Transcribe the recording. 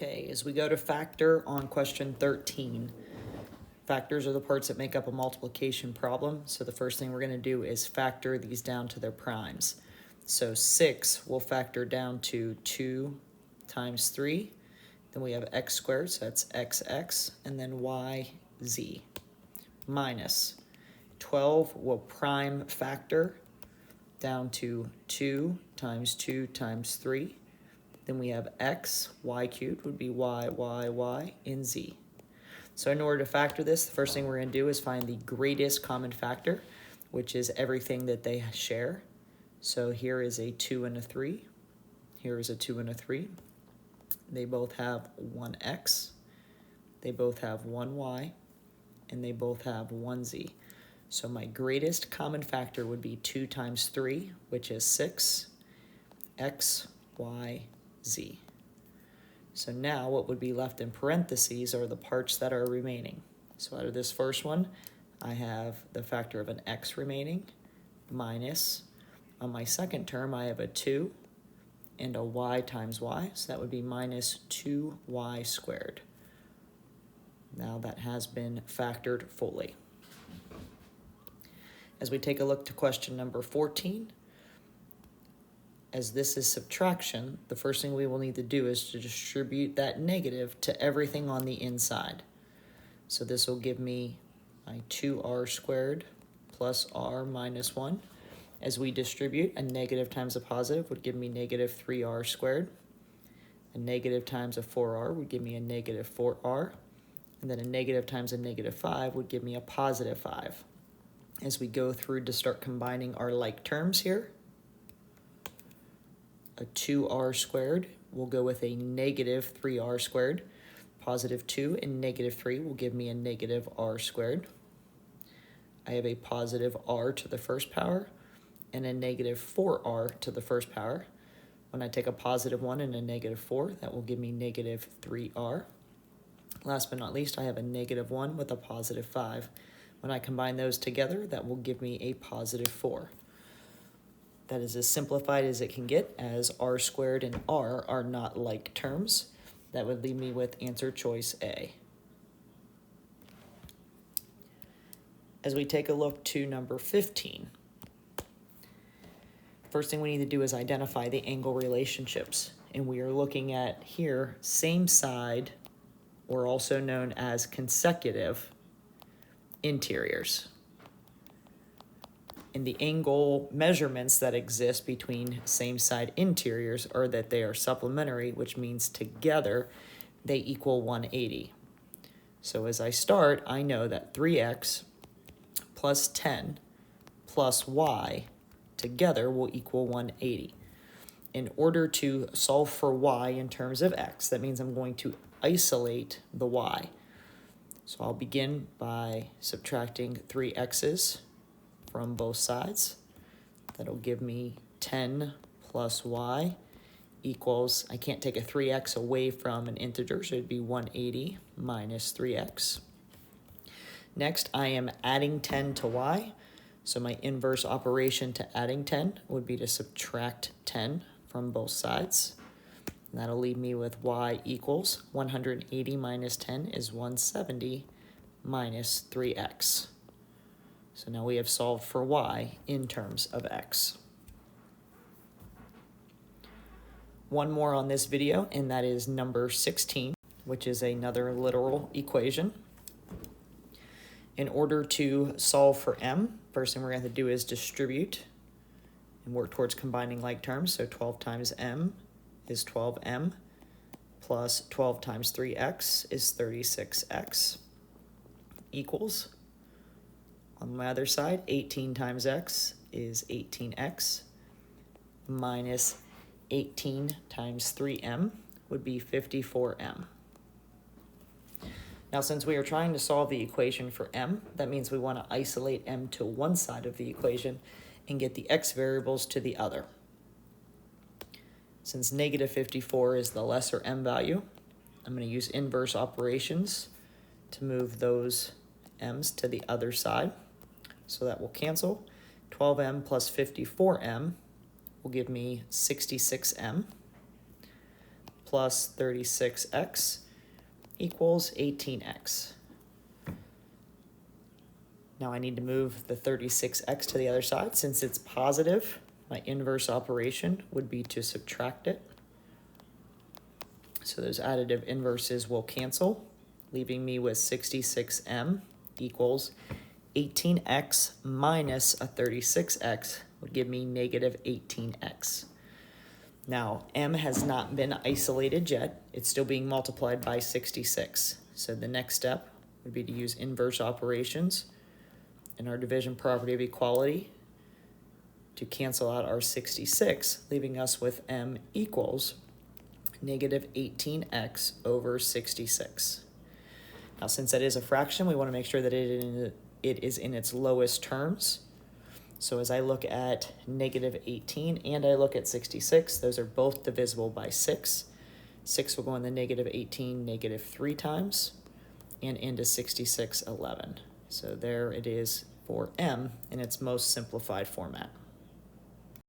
Okay, as we go to factor on question 13, factors are the parts that make up a multiplication problem. So the first thing we're going to do is factor these down to their primes. So 6 will factor down to 2 times 3. Then we have x squared, so that's xx, and then yz. Minus 12 will prime factor down to 2 times 2 times 3. Then we have x, y cubed would be y, and z. So in order to factor this, the first thing we're going to do is find the greatest common factor, which is everything that they share. So here is a 2 and a 3. Here is a 2 and a 3. They both have 1x. They both have 1y. And they both have 1z. So my greatest common factor would be 2 times 3, which is 6, x, y, z. So now what would be left in parentheses are the parts that are remaining. So out of this first one, I have the factor of an x remaining, minus, on my second term, I have a 2 and a y times y, so that would be minus 2y squared. Now that has been factored fully. As we take a look to question number 14, as this is subtraction, the first thing we will need to do is to distribute that negative to everything on the inside. So this will give me my 2r squared plus r minus 1. As we distribute, a negative times a positive would give me negative 3r squared. A negative times a 4r would give me a negative 4r. And then a negative times a negative 5 would give me a positive 5. As we go through to start combining our like terms here, a 2r squared will go with a negative 3r squared. Positive 2 and negative 3 will give me a negative r squared. I have a positive r to the first power and a negative 4r to the first power. When I take a positive 1 and a negative 4, that will give me negative 3r. Last but not least, I have a negative 1 with a positive 5. When I combine those together, that will give me a positive 4. That is as simplified as it can get, as r squared and r are not like terms. That would leave me with answer choice A. As we take a look to number 15, first thing we need to do is identify the angle relationships. And we are looking at here, same side, or also known as consecutive interiors. And the angle measurements that exist between same side interiors are that they are supplementary, which means together they equal 180. So as I start, I know that 3x plus 10 plus y together will equal 180. In order to solve for y in terms of x, that means I'm going to isolate the y. So I'll begin by subtracting 3 x's from both sides. That'll give me 10 plus y equals, I can't take a 3x away from an integer, so it'd be 180 minus 3x. Next, I am adding 10 to y. So my inverse operation to adding 10 would be to subtract 10 from both sides. And that'll leave me with y equals 180 minus 10 is 170 minus 3x. So now we have solved for y in terms of x. One more on this video, and that is number 16, which is another literal equation. In order to solve for m, first thing we're going to do is distribute and work towards combining like terms. So 12 times m is 12m, plus 12 times 3x is 36x, equals, on my other side, 18 times x is 18x, minus 18 times 3m would be 54m. Now, since we are trying to solve the equation for m, that means we want to isolate m to one side of the equation and get the x variables to the other. Since negative 54 is the lesser m value, I'm going to use inverse operations to move those m's to the other side. So that will cancel. 12m plus 54m will give me 66m, plus 36x equals 18x. Now I need to move the 36x to the other side. Since it's positive, my inverse operation would be to subtract it. So those additive inverses will cancel, leaving me with 66m equals 18x minus a 36x would give me negative 18x. Now, m has not been isolated yet. It's still being multiplied by 66. So the next step would be to use inverse operations in our division property of equality to cancel out our 66, leaving us with m equals negative 18x over 66. Now, since that is a fraction, we want to make sure that it is in its lowest terms. So as I look at negative 18 and I look at 66, those are both divisible by 6. 6 will go in the negative 18 negative 3 times and into 66 11. So there it is for m in its most simplified format.